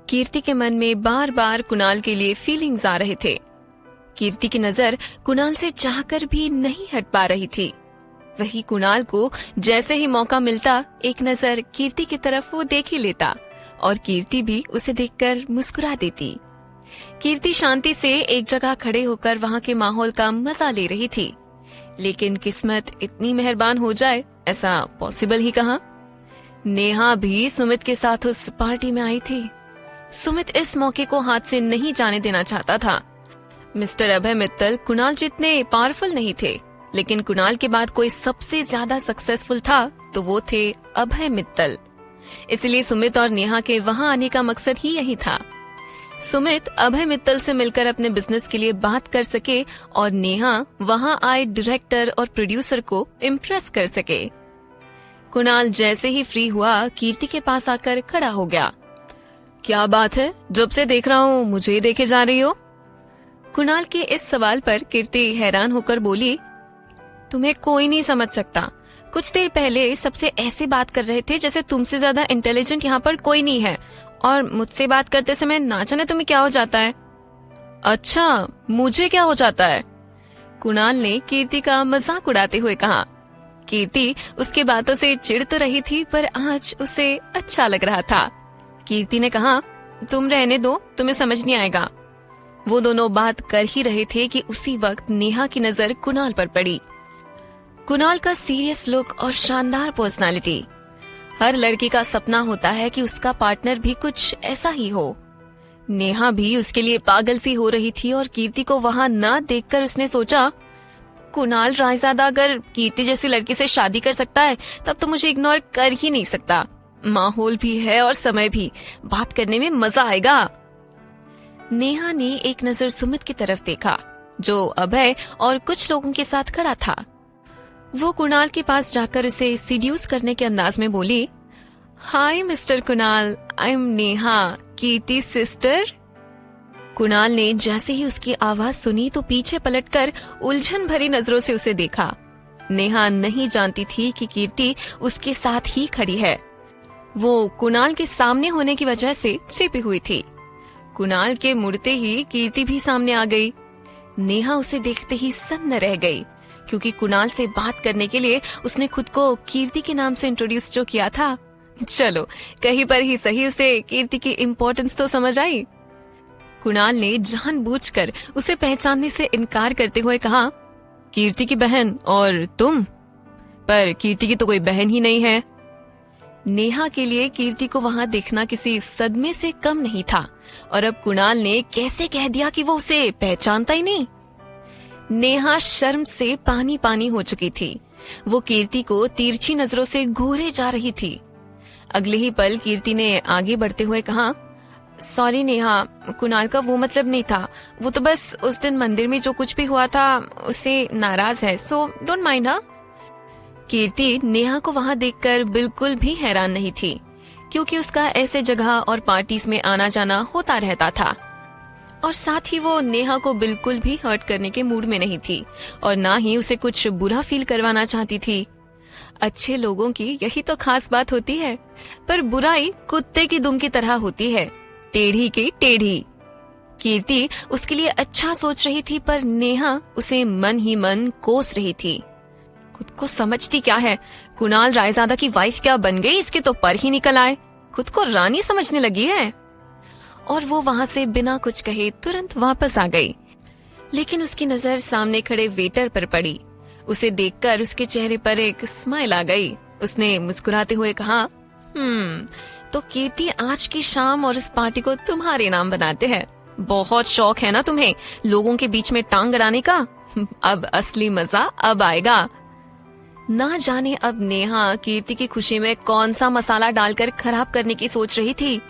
कीर्ति के मन में बार बार कुणाल के लिए फीलिंग्स आ रहे थे। कीर्ति की नजर कुणाल से चाहकर भी नहीं हट पा रही थी। वही कुणाल को जैसे ही मौका मिलता एक नजर कीर्ति की तरफ वो देख ही लेता और कीर्ति भी उसे देखकर मुस्कुरा देती। कीर्ति शांति से एक जगह खड़े होकर वहाँ के माहौल का मजा ले रही थी, लेकिन किस्मत इतनी मेहरबान हो जाए ऐसा पॉसिबल ही कहाँ। नेहा भी सुमित के साथ उस पार्टी में आई थी। सुमित इस मौके को हाथ से नहीं जाने देना चाहता था। मिस्टर अभय मित्तल कुणाल जितने पावरफुल नहीं थे, लेकिन कुणाल के बाद कोई सबसे ज्यादा सक्सेसफुल था तो वो थे अभय मित्तल। इसलिए सुमित और नेहा के वहाँ आने का मकसद ही यही था। सुमित अभय मित्तल से मिलकर अपने बिजनेस के लिए बात कर सके और नेहा वहाँ आए डायरेक्टर और प्रोड्यूसर को इम्प्रेस कर सके। कुणाल जैसे ही फ्री हुआ कीर्ति के पास आकर खड़ा हो गया। क्या बात है, जब से देख रहा हूँ मुझे देखे जा रही हो? कुणाल के इस सवाल पर कीर्ति हैरान होकर बोली, तुम्हें कोई नहीं समझ सकता। कुछ देर पहले सबसे ऐसे बात कर रहे थे जैसे तुमसे ज्यादा इंटेलिजेंट यहाँ पर कोई नहीं है, और मुझसे बात करते समय ना जाने तुम्हें क्या हो जाता है। अच्छा, मुझे क्या हो जाता है? कुणाल ने कीर्ति का मजाक उड़ाते हुए कहा। कीर्ति उसके बातों से चिढ़ तो रही थी, पर आज उसे अच्छा लग रहा था। कीर्ति ने कहा, तुम रहने दो, तुम्हें समझ नहीं आएगा। वो दोनों बात कर ही रहे थे कि उसी वक्त नेहा की नजर कुणाल पर पड़ी। कुणाल का सीरियस लुक और शानदार पर्सनालिटी। हर लड़की का सपना होता है कि उसका पार्टनर भी कुछ ऐसा ही हो। नेहा भी उसके लिए पागल सी हो रही थी और कीर्ति को वहां न देखकर उसने सोचा, कुणाल रायजादा अगर कीर्ति जैसी लड़की से शादी कर सकता है तब तो मुझे इग्नोर कर ही नहीं सकता। माहौल भी है और समय भी, बात करने में मजा आएगा। नेहा ने एक नजर सुमित की तरफ देखा जो अभय और कुछ लोगों के साथ खड़ा था। वो कुणाल के पास जाकर उसे सीड्यूस करने के अंदाज में बोली, हाय mister Kunal, I am Neha, Kirti sister. Kunal ने जैसे ही उसकी आवाज सुनी तो पीछे पलटकर उलझन भरी नजरों से उसे देखा। नेहा नहीं जानती थी कि कीर्ति उसके साथ ही खड़ी है। वो कुणाल के सामने होने की वजह से छिपी हुई थी। कुणाल के मुड़ते ही कीर्ति भी सामने आ गई। नेहा उसे देखते ही सन्न रह गई, क्योंकि कुणाल से बात करने के लिए उसने खुद को कीर्ति के नाम से इंट्रोड्यूस जो किया था। चलो, कहीं पर ही सही उसे कीर्ति की इम्पोर्टेंस तो समझ आई। कुणाल ने जानबूझकर उसे पहचानने से इनकार करते हुए कहा, कीर्ति की बहन और तुम? पर कीर्ति की तो कोई बहन ही नहीं है। नेहा के लिए कीर्ति को वहां देखना किसी सदमे से कम नहीं था, और अब कुणाल ने कैसे कह दिया कि वो उसे पहचानता ही नहीं। नेहा शर्म से पानी पानी हो चुकी थी। वो कीर्ति को तिरछी नजरों से घूरे जा रही थी। अगले ही पल कीर्ति ने आगे बढ़ते हुए कहा, सॉरी नेहा, कुणाल का वो मतलब नहीं था। वो तो बस उस दिन मंदिर में जो कुछ भी हुआ था उससे नाराज है, सो डोंट माइंड। हाँ, कीर्ति नेहा को वहां देखकर बिल्कुल भी हैरान नहीं थी, क्योंकि उसका ऐसे जगह और पार्टीज में आना जाना होता रहता था, और साथ ही वो नेहा को बिल्कुल भी हर्ट करने के मूड में नहीं थी और ना ही उसे कुछ बुरा फील करवाना चाहती थी। अच्छे लोगों की यही तो खास बात होती है, पर बुराई कुत्ते की दुम की तरह होती है, टेढ़ी की टेढ़ी। कीर्ति उसके लिए अच्छा सोच रही थी, पर नेहा उसे मन ही मन कोस रही थी। खुद को समझती क्या है, कुणाल रायजादा की वाइफ क्या बन गई, इसके तो पर ही निकल आए। खुद को रानी समझने लगी है। और वो वहां से बिना कुछ कहे तुरंत वापस आ गई। लेकिन उसकी नजर सामने खड़े वेटर पर पड़ी। उसे देखकर उसके चेहरे पर एक स्माइल आ गई। उसने मुस्कुराते हुए कहा, तो कीर्ति आज की शाम और इस पार्टी को तुम्हारे नाम बनाते हैं। बहुत शौक है ना तुम्हें लोगों के बीच में टांग अड़ाने का। अब असली मजा अब आएगा। ना जाने अब नेहा कीर्ति की खुशी में कौन सा मसाला डालकर खराब करने की सोच रही थी।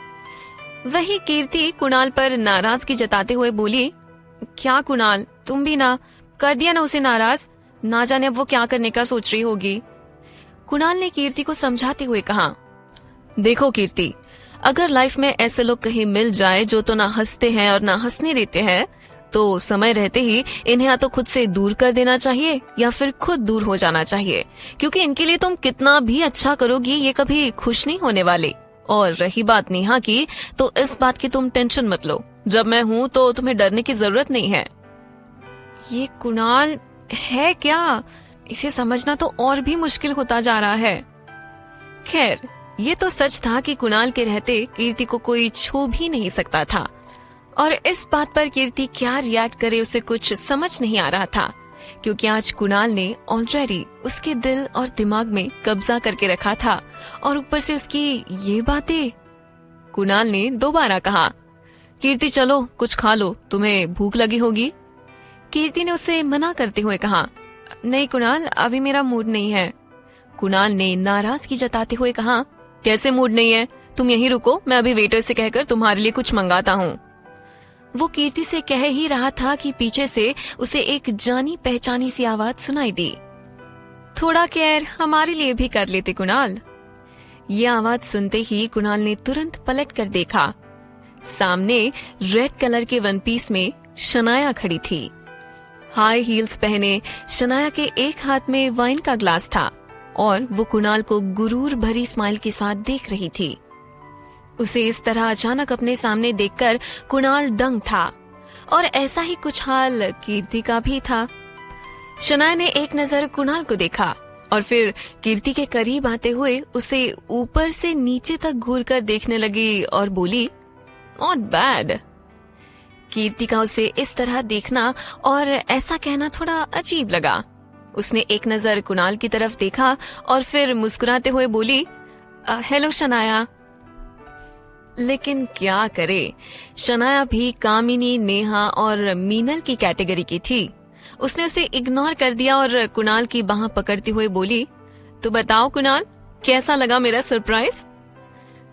वही कीर्ति कुणाल पर नाराजगी जताते हुए बोली, क्या कुणाल, तुम भी ना कर दिया ना उसे नाराज, ना जाने अब वो क्या करने का सोच रही होगी। कुणाल ने कीर्ति को समझाते हुए कहा, देखो कीर्ति, अगर लाइफ में ऐसे लोग कहीं मिल जाए जो तो ना हंसते हैं और ना हंसने देते हैं, तो समय रहते ही इन्हें या तो खुद से दूर कर देना चाहिए या फिर खुद दूर हो जाना चाहिए, क्योंकि इनके लिए तुम कितना भी अच्छा करोगी ये कभी खुश नहीं होने वाले और रही बात नेहा की, तो इस बात की तुम टेंशन मत लो, जब मैं हूं तो तुम्हें डरने की जरूरत नहीं है। ये कुणाल है क्या? इसे समझना तो और भी मुश्किल होता जा रहा है। खैर, ये तो सच था कि कुणाल के रहते कीर्ति को कोई छू भी नहीं सकता था, और इस बात पर कीर्ति क्या रिएक्ट करे उसे कुछ समझ नहीं आ रहा था, क्योंकि आज कुणाल ने ऑलरेडी उसके दिल और दिमाग में कब्जा करके रखा था, और ऊपर से उसकी ये बातें। कुणाल ने दोबारा कहा, कीर्ति चलो कुछ खा लो, तुम्हें भूख लगी होगी। कीर्ति ने उसे मना करते हुए कहा, नहीं कुणाल, अभी मेरा मूड नहीं है। कुणाल ने नाराजगी जताते हुए कहा, कैसे मूड नहीं है? तुम यहीं रुको, मैं अभी वेटर से कहकर तुम्हारे लिए कुछ मंगाता हूँ। वो कीर्ति से कह ही रहा था कि पीछे से उसे एक जानी पहचानी सी आवाज सुनाई दी, थोड़ा केयर हमारे लिए भी कर लेते कुणाल। ये आवाज सुनते ही कुणाल ने तुरंत पलट कर देखा। सामने रेड कलर के वन पीस में शनाया खड़ी थी। हाई हील्स पहने शनाया के एक हाथ में वाइन का ग्लास था और वो कुणाल को गुरूर भरी स्माइल के साथ देख रही थी। उसे इस तरह अचानक अपने सामने देखकर कुणाल दंग था, और ऐसा ही कुछ हाल कीर्ति का भी था। शनाया ने एक नजर कुणाल को देखा और फिर कीर्ति के करीब आते हुए उसे ऊपर से नीचे तक घूरकर देखने लगी और बोली, नॉट बैड। कीर्ति का उसे इस तरह देखना और ऐसा कहना थोड़ा अजीब लगा। उसने एक नजर कुणाल की तरफ देखा और फिर मुस्कुराते हुए बोली, हेलो शनाया। लेकिन क्या करे, शनाया भी कामिनी, नेहा और मीनल की कैटेगरी की थी। उसने उसे इग्नोर कर दिया और कुणाल की बाह पकड़ते हुए बोली, तो बताओ कुणाल, कैसा लगा मेरा सरप्राइज?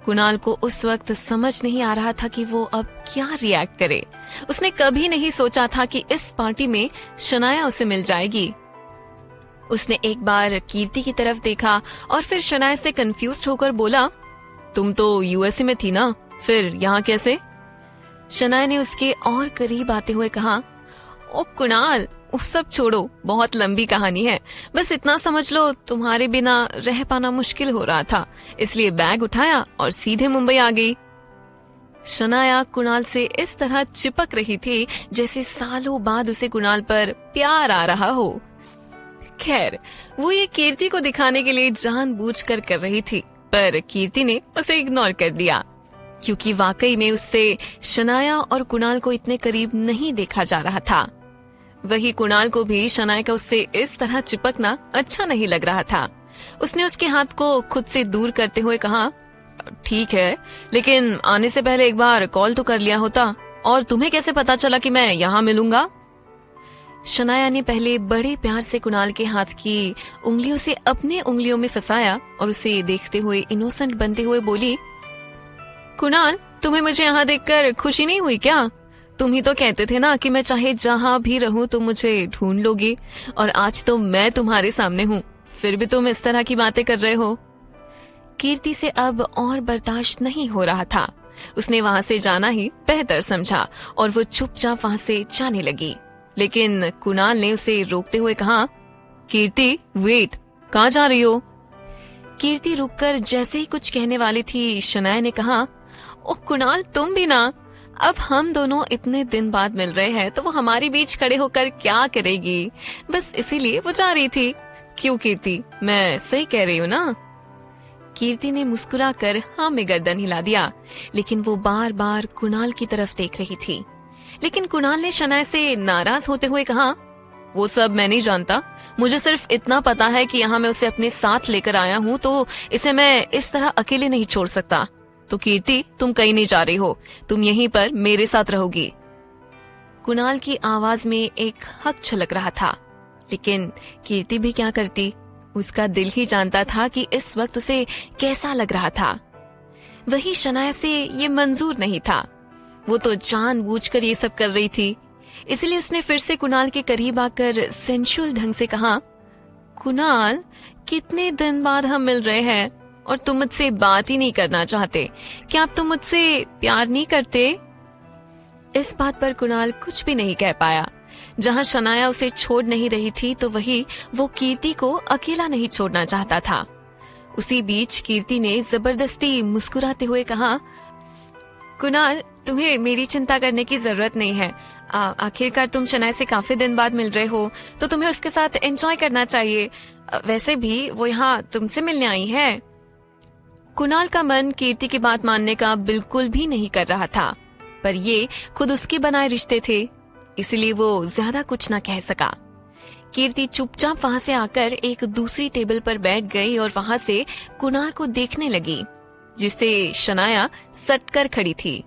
कुणाल को उस वक्त समझ नहीं आ रहा था कि वो अब क्या रिएक्ट करे। उसने कभी नहीं सोचा था कि इस पार्टी में शनाया उसे मिल जाएगी। उसने एक बार कीर्ति की तरफ देखा और फिर शनाया से कंफ्यूज्ड होकर बोला, तुम तो यूएसए में थी ना, फिर यहाँ कैसे? शनाया ने उसके और करीब आते हुए कहा, ओ कुणाल, वो सब छोड़ो, बहुत लंबी कहानी है। बस इतना समझ लो, तुम्हारे बिना रह पाना मुश्किल हो रहा था, इसलिए बैग उठाया और सीधे मुंबई आ गई। शनाया कुणाल से इस तरह चिपक रही थी जैसे सालों बाद उसे कुणाल पर प्यार आ रहा हो। खैर, वो ये कीर्ति को दिखाने के लिए जानबूझकर कर रही थी, पर कीर्ति ने उसे इग्नोर कर दिया, क्योंकि वाकई में उससे शनाया और कुणाल को इतने करीब नहीं देखा जा रहा था। वही कुणाल को भी शनाया का उससे इस तरह चिपकना अच्छा नहीं लग रहा था। उसने उसके हाथ को खुद से दूर करते हुए कहा, ठीक है, लेकिन आने से पहले एक बार कॉल तो कर लिया होता। और तुम्हें कैसे पता चला कि मैं यहाँ मिलूंगा? शनाया ने पहले बड़े प्यार से कुणाल के हाथ की उंगलियों से अपने उंगलियों में फंसाया और उसे देखते हुए इनोसेंट बनते हुए बोली, कुणाल, तुम्हें मुझे यहाँ देखकर खुशी नहीं हुई क्या? तुम ही तो कहते थे ना कि मैं चाहे जहाँ भी रहूं तुम मुझे ढूंढ लोगी, और आज तो मैं तुम्हारे सामने हूँ, फिर भी तुम इस तरह की बातें कर रहे हो। कीर्ति से अब और बर्दाश्त नहीं हो रहा था। उसने वहां से जाना ही बेहतर समझा और वो चुपचाप वहां से जाने लगी। लेकिन कुणाल ने उसे रोकते हुए कहा, कीर्ति वेट, कहाँ जा रही हो? कीर्ति रुककर जैसे ही कुछ कहने वाली थी, शनाया ने कहा, ओ कुणाल, तुम भी ना, अब हम दोनों इतने दिन बाद मिल रहे हैं तो वो हमारे बीच खड़े होकर क्या करेगी? बस इसीलिए वो जा रही थी। क्यों कीर्ति, मैं सही कह रही हूँ ना? कीर्ति ने मुस्कुराकर हाँ में गर्दन हिला दिया, लेकिन वो बार बार कुणाल की तरफ देख रही थी। लेकिन कुणाल ने शनाया से नाराज होते हुए कहा, वो सब मैं नहीं जानता, मुझे सिर्फ इतना पता है कि यहाँ मैं उसे अपने साथ लेकर आया हूँ, तो इसे मैं इस तरह अकेले नहीं छोड़ सकता। तो कीर्ति, तुम कहीं नहीं जा रही हो, तुम यहीं पर मेरे साथ रहोगी। कुणाल की आवाज में एक हक छलक रहा था, लेकिन कीर्ति भी क्या करती? उसका दिल ही जानता था कि इस वक्त उसे कैसा लग रहा था। वही शनाया से ये मंजूर नहीं था। वो तो जानबूझकर ये सब कर रही थी। इसलिए उसने फिर से कुणाल के करीब आकर सेंशुअल ढंग से कहा, कुणाल, कितने दिन बाद हम मिल रहे हैं और तुम मुझसे बात ही नहीं करना चाहते। क्या अब तुम मुझसे प्यार नहीं करते? इस बात पर कुणाल कुछ भी नहीं कह पाया। जहां शनाया उसे छोड़ नहीं रही थी, तो वही वो कीर्ति को अकेला नहीं छोड़ना चाहता था। उसी बीच कीर्ति ने जबरदस्ती मुस्कुराते हुए कहा, कुणाल, तुम्हें मेरी चिंता करने की जरूरत नहीं है। आखिरकार तुम शनाया से काफी दिन बाद मिल रहे हो, तो तुम्हें उसके साथ एंजॉय करना चाहिए। वैसे भी वो यहाँ तुमसे मिलने आई है। कुणाल का मन कीर्ति की बात मानने का बिल्कुल भी नहीं कर रहा था, पर ये खुद उसके बनाए रिश्ते थे, इसलिए वो ज्यादा कुछ न कह सका। कीर्ति चुपचाप वहां से आकर एक दूसरी टेबल पर बैठ गई और वहां से कुणाल को देखने लगी, जिसे शनाया सटकर खड़ी थी।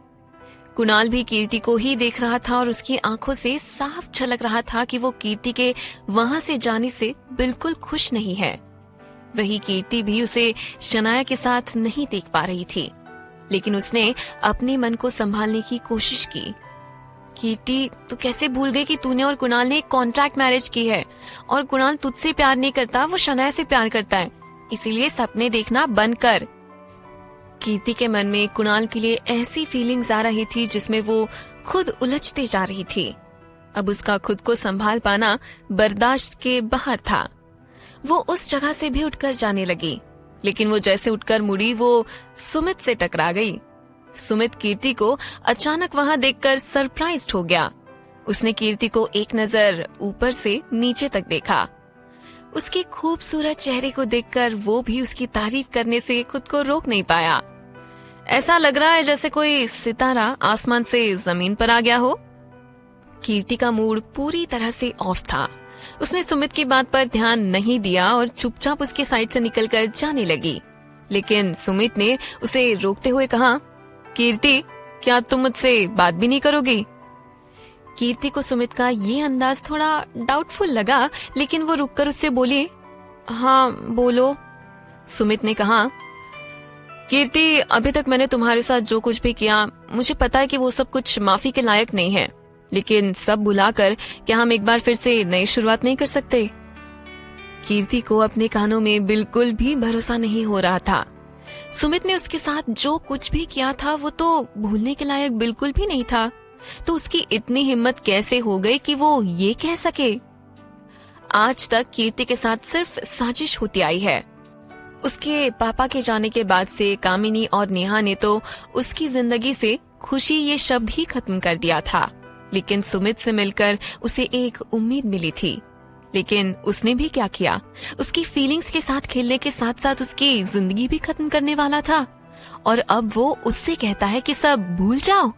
कुणाल भी कीर्ति को ही देख रहा था और उसकी आंखों से साफ झलक रहा था कि वो कीर्ति के वहां से जाने से बिल्कुल खुश नहीं है। वही कीर्ति भी उसे शनाया के साथ नहीं देख पा रही थी, लेकिन उसने अपने मन को संभालने की कोशिश की। कीर्ति, तू कैसे भूल गई कि तूने और कुणाल ने एक कॉन्ट्रैक्ट मैरिज की है, और कुणाल तुझसे प्यार नहीं करता, वो शनाया से प्यार करता है, इसीलिए सपने देखना बंद कर। कीर्ति के मन में कुणाल के लिए ऐसी फीलिंग्स आ रही थी जिसमें वो खुद उलझते जा रही थी। अब उसका खुद को संभाल पाना बर्दाश्त के बाहर था। वो उस जगह से भी उठकर जाने लगी, लेकिन वो जैसे उठकर मुड़ी वो सुमित से टकरा गई। सुमित कीर्ति को अचानक वहां देखकर सरप्राइज्ड हो गया। उसने कीर्ति को एक नजर ऊपर से नीचे तक देखा। उसके खूबसूरत चेहरे को देखकर वो भी उसकी तारीफ करने से खुद को रोक नहीं पाया। ऐसा लग रहा है जैसे कोई सितारा आसमान से जमीन पर आ गया हो। कीर्ति का मूड पूरी तरह से ऑफ था। उसने सुमित की बात पर ध्यान नहीं दिया और चुपचाप उसके साइड से निकलकर जाने लगी, लेकिन सुमित ने उसे रोकते हुए कहा, कीर्ति, क्या तुम मुझसे बात भी नहीं करोगी? कीर्ति को सुमित का ये अंदाज थोड़ा डाउटफुल लगा, लेकिन वो रुककर उससे बोली, हाँ बोलो। सुमित ने कहा, कीर्ति, अभी तक मैंने तुम्हारे साथ जो कुछ भी किया, मुझे पता है कि वो सब कुछ माफी के लायक नहीं है, लेकिन सब भुलाकर क्या हम एक बार फिर से नई शुरुआत नहीं कर सकते? कीर्ति को अपने कानों में बिल्कुल भी भरोसा नहीं हो रहा था। सुमित ने उसके साथ जो कुछ भी किया था वो तो भूलने के लायक बिल्कुल भी नहीं था, तो उसकी इतनी हिम्मत कैसे हो गई कि वो ये कह सके? आज तक कीर्ति के साथ सिर्फ साजिश होती आई है। उसके पापा के जाने के बाद से कामिनी और नेहा ने तो उसकी जिंदगी से खुशी ये शब्द ही खत्म कर दिया था, लेकिन सुमित से मिलकर उसे एक उम्मीद मिली थी। लेकिन उसने भी क्या किया? उसकी फीलिंग्स के साथ खेलने के साथ साथ उसकी जिंदगी भी खत्म करने वाला था, और अब वो उससे कहता है कि सब भूल जाओ।